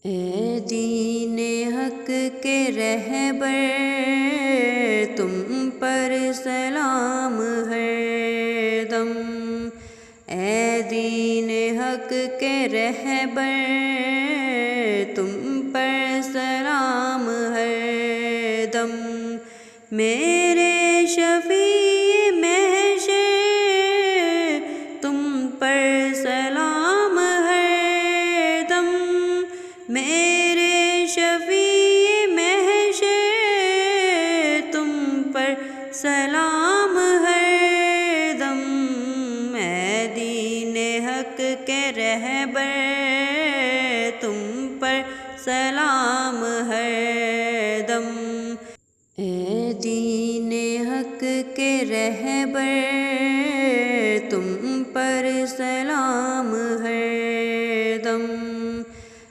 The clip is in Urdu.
اے دین حق کے رہبر تم پر سلام ہر دم، اے دین حق کے رہبر تم پر سلام ہر دم، میرے شفیع محشر تم پر سلام ہر دم، میرے شفیع محشر تم پر سلام ہر دم، اے دین حق کے رہبر تم پر سلام ہر دم، اے دین حق کے رہبر